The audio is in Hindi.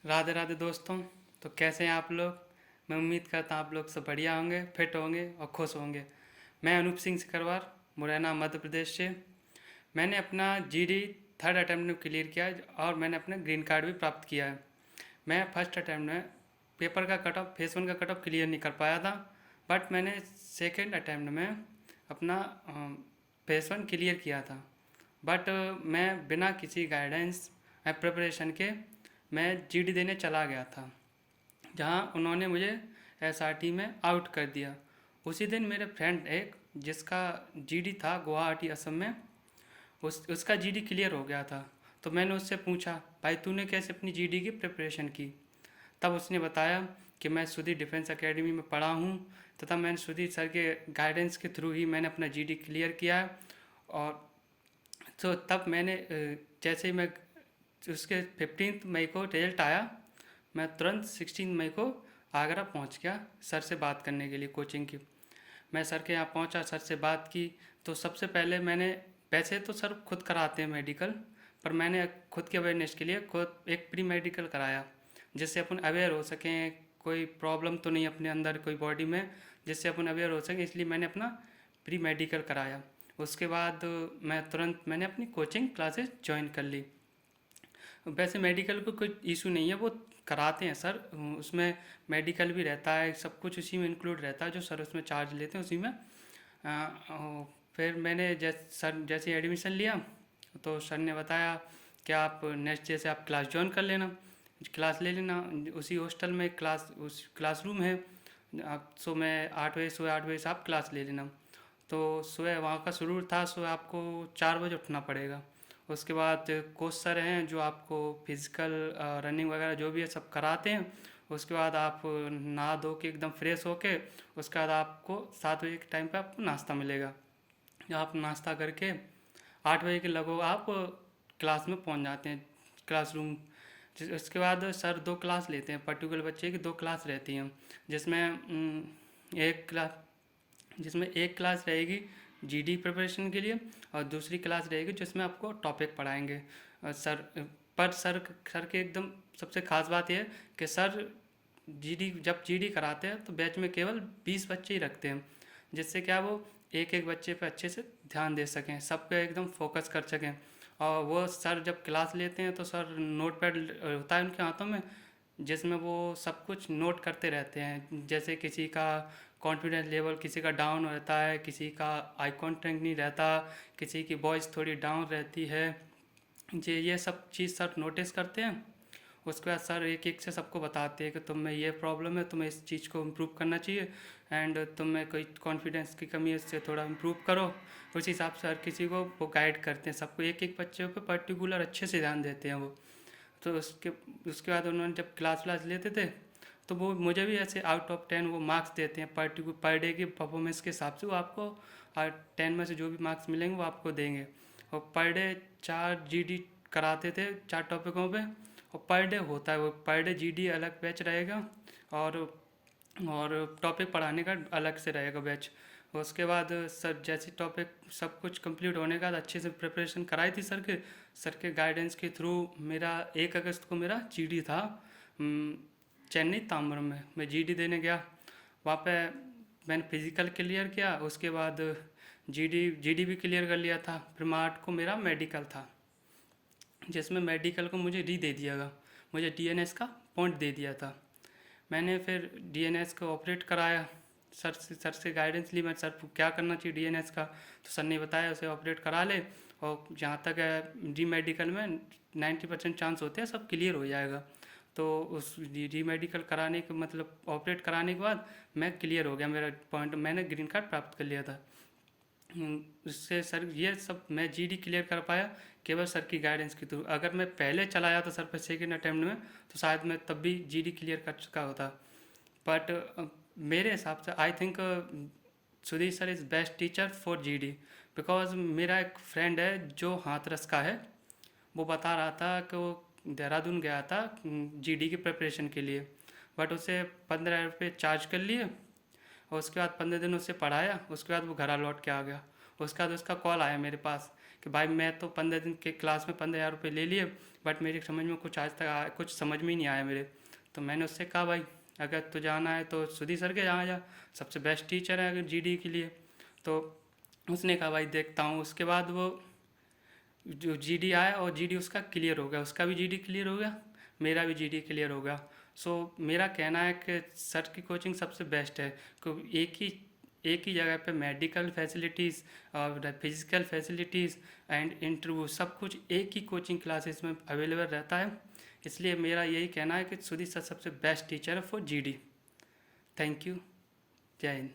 राधे राधे दोस्तों। तो कैसे हैं आप लोग? मैं उम्मीद करता हूँ आप लोग सब बढ़िया होंगे, फिट होंगे और खुश होंगे। मैं अनूप सिंह सिकरवार, मुरैना मध्य प्रदेश से। मैंने अपना जीडी थर्ड अटैम्प्ट में क्लियर किया है और मैंने अपना ग्रीन कार्ड भी प्राप्त किया है। मैं फर्स्ट अटैम्प्ट में पेपर का कट ऑफ फेस वन का कट ऑफ क्लियर नहीं कर पाया था, बट मैंने सेकेंड अटैम्प्ट में अपना फेस वन क्लियर किया था। बट मैं बिना किसी गाइडेंस या प्रिपरेशन के मैं जीडी देने चला गया था, जहां उन्होंने मुझे एसआरटी में आउट कर दिया। उसी दिन मेरे फ्रेंड एक जिसका जीडी था गुवाहाटी असम में, उसका जीडी क्लियर हो गया था। तो मैंने उससे पूछा, भाई तूने कैसे अपनी जीडी की प्रिपरेशन की? तब उसने बताया कि मैं सुधीर डिफेंस एकेडमी में पढ़ा हूँ तथा मैंने सुधीर सर के गाइडेंस के थ्रू ही मैंने अपना जीडी क्लियर किया है। और तो तब मैंने जैसे ही मैं उसके 15 मई को रिजल्ट आया, मैं तुरंत 16 मई को आगरा पहुंच गया सर से बात करने के लिए कोचिंग की। मैं सर के यहाँ पहुंचा, सर से बात की। तो सबसे पहले मैंने, वैसे तो सर खुद कराते हैं मेडिकल, पर मैंने खुद के अवेयरनेस के लिए खुद एक प्री मेडिकल कराया, जिससे अपन अवेयर हो सकें कोई प्रॉब्लम तो नहीं अपने अंदर कोई बॉडी में, जिससे अपन अवेयर हो सकें, इसलिए मैंने अपना प्री मेडिकल कराया। उसके बाद मैं तुरंत मैंने अपनी कोचिंग क्लासेस ज्वाइन कर ली। वैसे मेडिकल को कोई इशू नहीं है, वो कराते हैं सर। उसमें मेडिकल भी रहता है, सब कुछ उसी में इंक्लूड रहता है, जो सर उसमें चार्ज लेते हैं उसी में। फिर मैंने जैसे एडमिशन लिया तो सर ने बताया कि आप नेक्स्ट डे से आप क्लास ज्वाइन कर लेना, क्लास ले लेना। उसी हॉस्टल में क्लास उस क्लासरूम है। आप सुबह 8 बजे से आप क्लास ले लेना। तो सुबह वहाँ का शुरू था, सुबह आपको 4 बजे उठना पड़ेगा। उसके बाद कोच सर हैं जो आपको फिजिकल रनिंग वगैरह जो भी है सब कराते हैं। उसके बाद आप नहा धो के एकदम फ्रेश होके, उसके बाद आपको 7 बजे के टाइम पे आपको नाश्ता मिलेगा। आप नाश्ता करके 8 बजे के लगभग आप क्लास में पहुंच जाते हैं, क्लासरूम। उसके बाद सर 2 क्लास लेते हैं, पर्टिकुलर बच्चे की 2 क्लास रहती हैं, जिसमें एक क्लास जिसमें एक क्लास रहेगी जीडी प्रिपरेशन के लिए और दूसरी क्लास रहेगी जिसमें आपको टॉपिक पढ़ाएंगे। सर पर सर के एकदम सबसे खास बात यह है कि सर जब जीडी कराते हैं तो बैच में केवल 20 बच्चे ही रखते हैं, जिससे क्या वो एक एक बच्चे पे अच्छे से ध्यान दे सकें, सब पे एकदम फोकस कर सकें। और वो सर जब क्लास लेते हैं तो सर नोट पैड होता है उनके हाथों में, जिसमें वो सब कुछ नोट करते रहते हैं। जैसे किसी का कॉन्फिडेंस लेवल किसी का डाउन रहता है, किसी का आई कॉन्टेक्ट नहीं रहता, किसी की वॉइस थोड़ी डाउन रहती है, ये सब चीज़ सर नोटिस करते हैं। उसके बाद सर एक एक से सबको बताते हैं कि तुम में ये प्रॉब्लम है, तुम्हें इस चीज़ को इम्प्रूव करना चाहिए, एंड तुम में कोई कॉन्फिडेंस की कमी है, इससे थोड़ा इम्प्रूव करो। उस हिसाब से हर किसी को वो गाइड करते हैं, सबको एक एक बच्चे पे पर्टिकुलर अच्छे से ध्यान देते हैं वो। तो उसके उसके बाद उन्होंने जब क्लास व्लास लेते थे तो वो मुझे भी ऐसे आउट ऑफ 10 वो मार्क्स देते हैं, पर्टिकुलर पर डे की परफॉर्मेंस के हिसाब से वो आपको 10 में से जो भी मार्क्स मिलेंगे वो आपको देंगे। और पर डे 4 जीडी कराते थे 4 टॉपिकों पे, और पर डे होता है वो पर डे जीडी अलग बैच रहेगा और टॉपिक पढ़ाने का अलग से रहेगा बैच। उसके बाद सर जैसे टॉपिक सब कुछ कंप्लीट होने के बाद अच्छे से प्रिपरेशन कराई थी सर के गाइडेंस के थ्रू मेरा 1 अगस्त को मेरा जीडी था। चेन्नई ताम्बरम में मैं जीडी देने गया। वहाँ पे मैंने फिज़िकल क्लियर किया, उसके बाद जीडी भी क्लियर कर लिया था। फिर मार्च को मेरा मेडिकल था, जिसमें मेडिकल को मुझे दे दिया गया, मुझे डीएनएस का पॉइंट दे दिया था। मैंने फिर डीएनएस को ऑपरेट कराया, सर से गाइडेंस ली। मैं सर को क्या करना चाहिए डीएनएस का, तो सर ने बताया उसे ऑपरेट करा ले, और जहाँ तक है डी मेडिकल में 90% चांस होते हैं सब क्लियर हो जाएगा। तो उस डी मेडिकल कराने के मतलब ऑपरेट कराने के बाद मैं क्लियर हो गया, मेरा पॉइंट मैंने ग्रीन कार्ड प्राप्त कर लिया था। उससे सर ये सब मैं जीडी क्लियर कर पाया केवल सर की गाइडेंस के थ्रू। अगर मैं पहले चला जाता सर पर सेकेंड अटैम्प्ट में तो शायद मैं तब भी जीडी क्लियर कर चुका होता। बट मेरे हिसाब से I think Sudhir sir is best teacher for GD, because मेरा एक फ्रेंड है जो हाथरस का है, वो बता रहा था कि वो देहरादून गया था जीडी की प्रिपरेशन के लिए, बट उसे 15 रुपये चार्ज कर लिए और उसके बाद 15 दिन उससे पढ़ाया। उसके बाद वो घर लौट के आ गया। उसके बाद उसका कॉल आया मेरे पास कि भाई मैं तो 15 दिन के क्लास में 15,000 रुपये ले लिए, बट मेरी समझ में कुछ आज तक कुछ समझ में ही नहीं आया मेरे। तो मैंने उससे कहा भाई अगर तुझे आना है तो सुधी सर के यहाँ जा, सबसे बेस्ट टीचर है अगर जीडी के लिए। तो उसने कहा भाई देखता हूँ। उसके बाद वो जो जीडी आया और जीडी उसका क्लियर हो गया, उसका भी जीडी क्लियर हो गया, मेरा भी जीडी क्लियर हो गया। सो मेरा कहना है कि सर की कोचिंग सबसे बेस्ट है, क्योंकि एक ही जगह पे मेडिकल फैसिलिटीज़ और फिजिकल फैसिलिटीज़ एंड इंटरव्यू सब कुछ एक ही कोचिंग क्लासेस में अवेलेबल रहता है। इसलिए मेरा यही कहना है कि सुधीर सर सबसे बेस्ट टीचर है फॉर जीडी। Thank you. जय हिंद।